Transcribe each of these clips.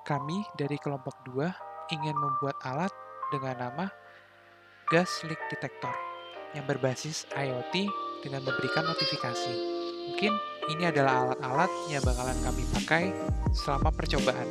Kami dari kelompok 2 ingin membuat alat dengan nama Gas Leak Detector yang berbasis IoT dengan memberikan notifikasi. Mungkin ini adalah alat-alat yang bakalan kami pakai selama percobaan.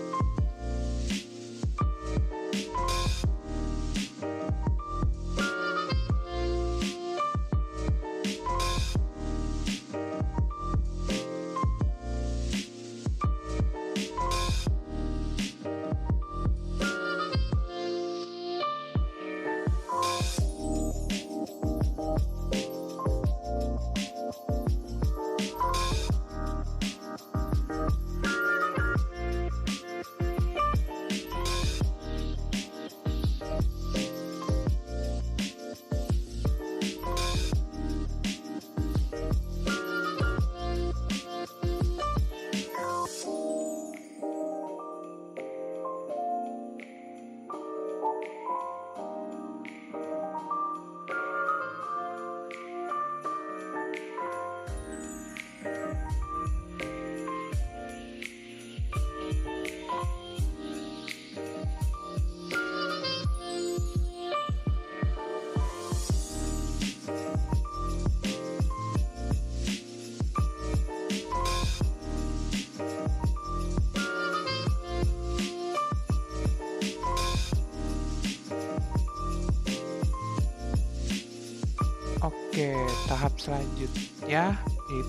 Oke, tahap selanjutnya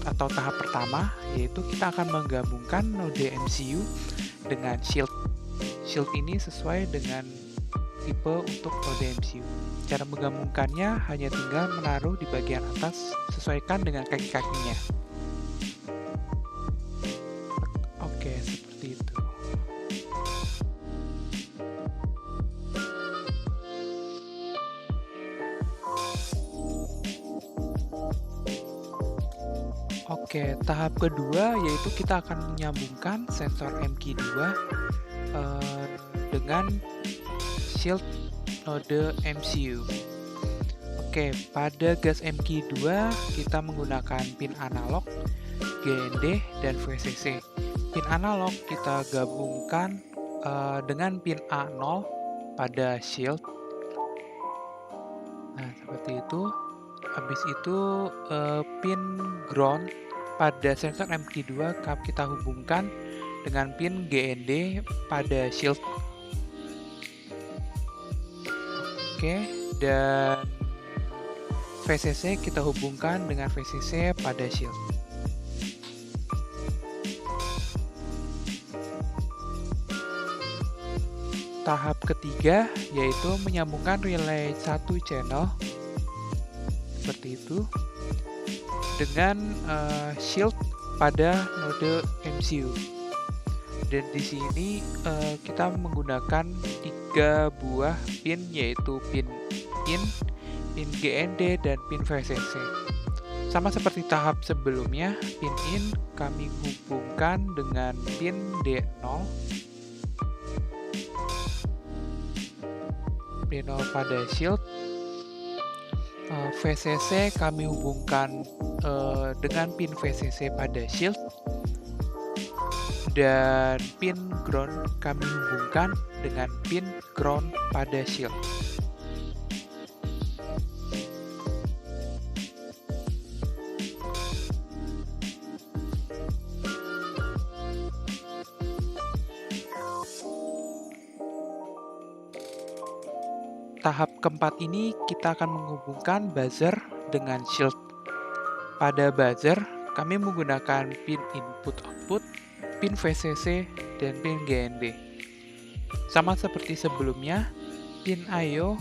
atau tahap pertama yaitu kita akan menggabungkan node MCU dengan Shield. Shield ini sesuai dengan tipe untuk node MCU. Cara menggabungkannya hanya tinggal menaruh di bagian atas sesuaikan dengan kaki-kakinya. Oke, seperti itu. Oke, tahap kedua yaitu kita akan menyambungkan sensor MQ2 dengan Shield node MCU. Oke, pada gas MQ2 kita menggunakan pin analog, GND, dan VCC. Pin analog kita gabungkan dengan pin A0 pada Shield. Nah, seperti itu. Habis itu pin ground pada sensor MQ2 kita hubungkan dengan pin GND pada Shield. Oke, dan VCC kita hubungkan dengan VCC pada Shield. Tahap ketiga yaitu menyambungkan relay satu channel seperti itu dengan Shield pada node MCU. Dan di sini kita menggunakan 3 buah pin yaitu pin in, pin GND, dan pin VCC. Sama seperti tahap sebelumnya, pin in kami hubungkan dengan pin D0. D0 pada Shield. VCC kami hubungkan dengan pin VCC pada Shield. Dan pin ground kami hubungkan dengan pin ground pada Shield. Tahap keempat ini kita akan menghubungkan buzzer dengan Shield. Pada buzzer, kami menggunakan pin input-output, pin VCC, dan pin GND. Sama seperti sebelumnya, pin I/O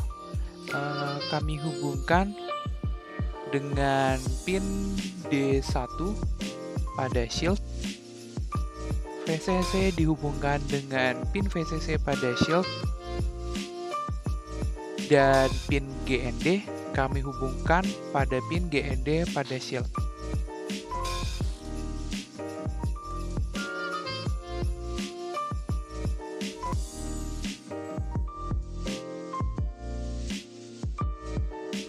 kami hubungkan dengan pin D1 pada Shield. VCC dihubungkan dengan pin VCC pada Shield. Dan pin GND kami hubungkan pada pin GND pada Shield.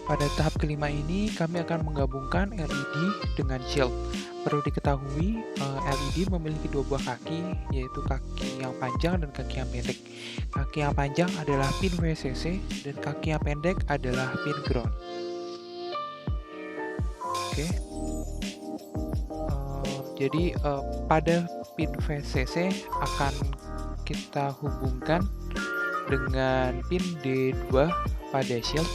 Pada tahap kelima ini, kami akan menggabungkan LED dengan shield. Perlu diketahui, LED memiliki dua buah kaki, yaitu kaki yang panjang dan kaki yang pendek. Kaki yang panjang adalah pin VCC, dan kaki yang pendek adalah pin ground. Oke. Jadi, pada pin VCC akan kita hubungkan dengan pin D2 pada shield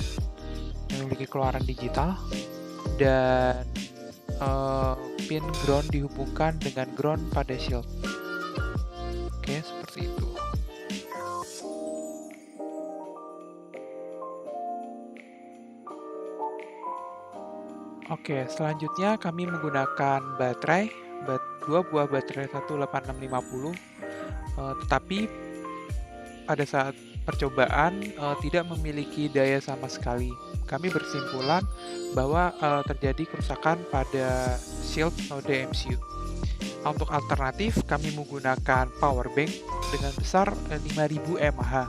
yang memiliki keluaran digital, dan pin ground dihubungkan dengan ground pada shield. Oke, seperti itu. Oke, selanjutnya kami menggunakan baterai, dua buah baterai 18650, tetapi pada saat percobaan tidak memiliki daya sama sekali. Kami bersimpulan bahwa terjadi kerusakan pada shield node MCU. Untuk alternatif, kami menggunakan power bank dengan besar 5000 mAh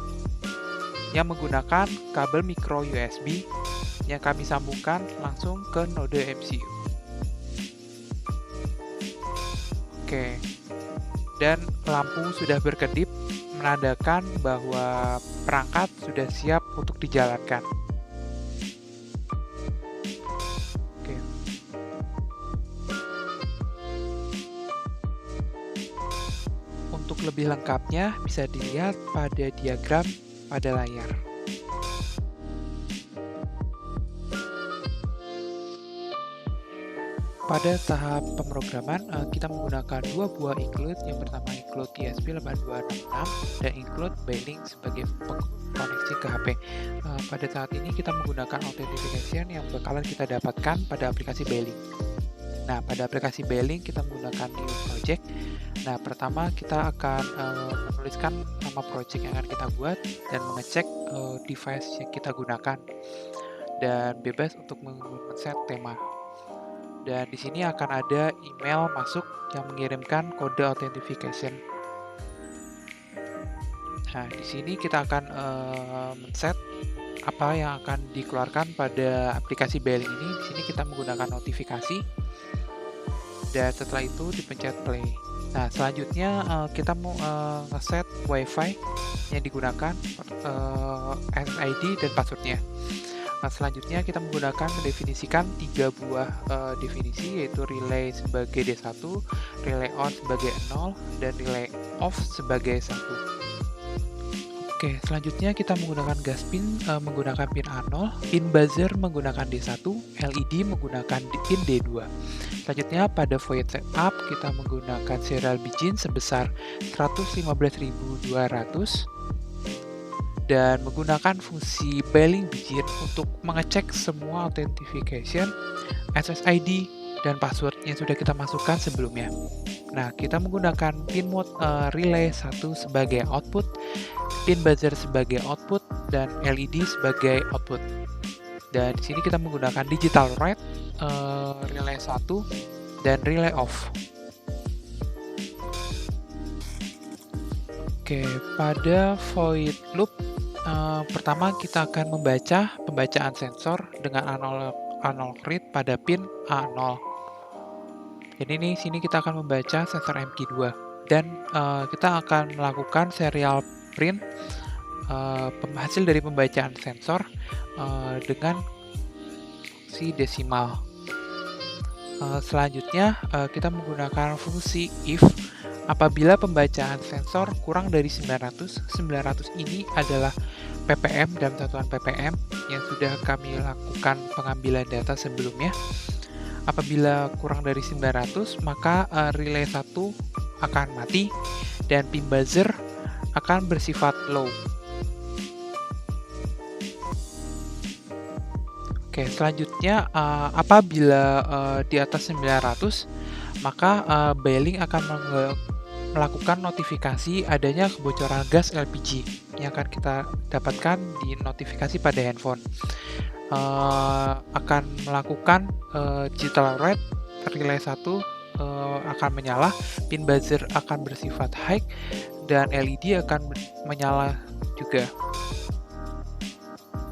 yang menggunakan kabel micro USB yang kami sambungkan langsung ke node MCU. Oke, dan lampu sudah berkedip menandakan bahwa perangkat sudah siap untuk dijalankan. Oke. Untuk lebih lengkapnya bisa dilihat pada diagram pada layar. Pada tahap pemrograman, kita menggunakan dua buah include. Yang pertama include ESP8266 dan include Beilink sebagai koneksi ke HP. Pada saat ini kita menggunakan authentication yang bakalan kita dapatkan pada aplikasi Beilink. Nah, pada aplikasi Beilink kita menggunakan new project. Nah, pertama kita akan menuliskan nama project yang akan kita buat dan mengecek device yang kita gunakan, dan bebas untuk men-set tema. Dan di sini akan ada email masuk yang mengirimkan kode authentication. Nah, di sini kita akan men-set apa yang akan dikeluarkan pada aplikasi Beilink ini. Di sini kita menggunakan notifikasi, dan setelah itu dipencet play. Nah, selanjutnya kita mau nge-set WiFi yang digunakan, SSID dan passwordnya. Nah, selanjutnya kita mendefinisikan tiga buah definisi, yaitu relay sebagai D1, relay on sebagai 0, dan relay off sebagai 1. Oke, selanjutnya kita menggunakan gas pin menggunakan pin A0, pin buzzer menggunakan D1, LED menggunakan pin D2. Selanjutnya pada void setup kita menggunakan serial begin sebesar 115.200 dan menggunakan fungsi Beilink begin untuk mengecek semua authentication, SSID, dan password yang sudah kita masukkan sebelumnya. Nah, kita menggunakan pin mode relay 1 sebagai output, pin buzzer sebagai output, dan LED sebagai output. Dan di sini kita menggunakan digital write, relay 1, dan relay off. Oke, pada void loop pertama kita akan membaca pembacaan sensor dengan analog read pada pin A0. Jadi ini sini kita akan membaca sensor MQ2, dan kita akan melakukan serial print hasil dari pembacaan sensor dengan fungsi desimal. Selanjutnya kita menggunakan fungsi if. Apabila pembacaan sensor kurang dari 900 ini adalah ppm dan satuan ppm yang sudah kami lakukan pengambilan data sebelumnya. Apabila kurang dari 900, maka relay 1 akan mati dan pin buzzer akan bersifat low. Oke, selanjutnya apabila di atas 900, maka Beilink akan melakukan notifikasi adanya kebocoran gas LPG yang akan kita dapatkan di notifikasi pada handphone. Akan melakukan digital write, relay 1 akan menyala, pin buzzer akan bersifat high, dan LED akan menyala juga.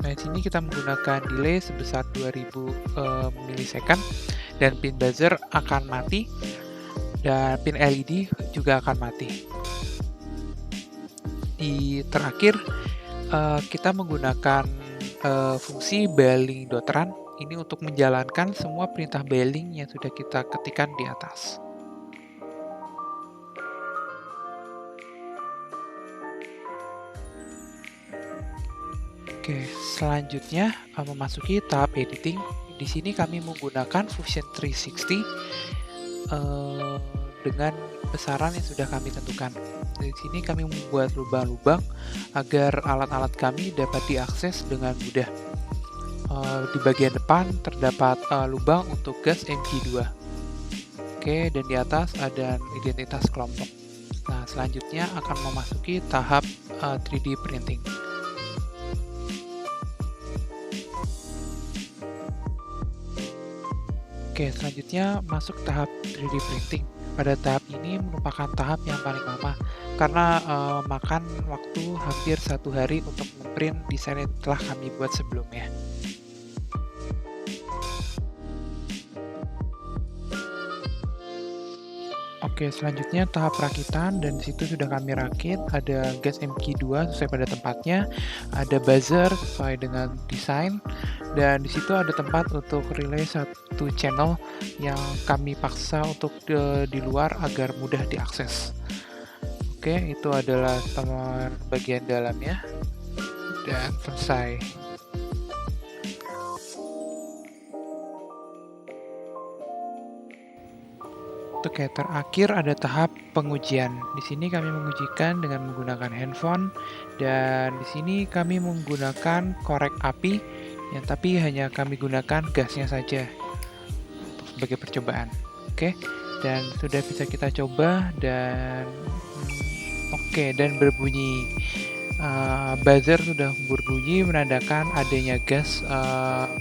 Nah, di sini kita menggunakan delay sebesar 2000 milisecond dan pin buzzer akan mati dan pin LED juga akan mati. Di terakhir kita menggunakan fungsi baling.run ini untuk menjalankan semua perintah baling yang sudah kita ketikkan di atas. Oke, selanjutnya memasuki tahap editing. Di sini kami menggunakan Fusion 360 dengan besaran yang sudah kami tentukan. Di sini kami membuat lubang-lubang agar alat-alat kami dapat diakses dengan mudah. Di bagian depan terdapat lubang untuk gas MG2. Oke, dan di atas ada identitas kelompok. Nah, selanjutnya akan memasuki tahap 3D printing. Oke, selanjutnya masuk tahap 3D printing. Pada tahap ini merupakan tahap yang paling lama karena makan waktu hampir 1 hari untuk memprint desain yang telah kami buat sebelumnya. Oke, selanjutnya tahap perakitan, dan disitu sudah kami rakit. Ada gas MG2 sesuai pada tempatnya, ada buzzer sesuai dengan desain, dan disitu ada tempat untuk relay satu channel yang kami paksa untuk di luar agar mudah diakses. Oke, itu adalah bagian dalamnya, dan selesai. Oke, terakhir ada tahap pengujian. Di sini kami mengujikan dengan menggunakan handphone, dan di sini kami menggunakan korek api, yang tapi hanya kami gunakan gasnya saja untuk sebagai percobaan. Oke, dan sudah bisa kita coba, dan oke, dan berbunyi. Buzzer sudah berbunyi menandakan adanya gas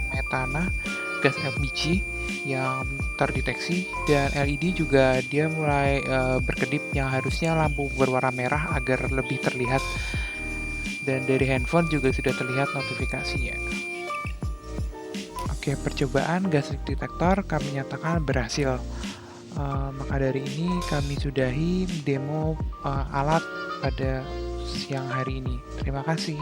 metana, gas LPG yang terdeteksi, dan LED juga dia mulai berkedip yang harusnya lampu berwarna merah agar lebih terlihat, dan dari handphone juga sudah terlihat notifikasinya. Oke, percobaan gas leak detector kami nyatakan berhasil. Maka dari ini kami sudahi demo alat pada siang hari ini. Terima kasih.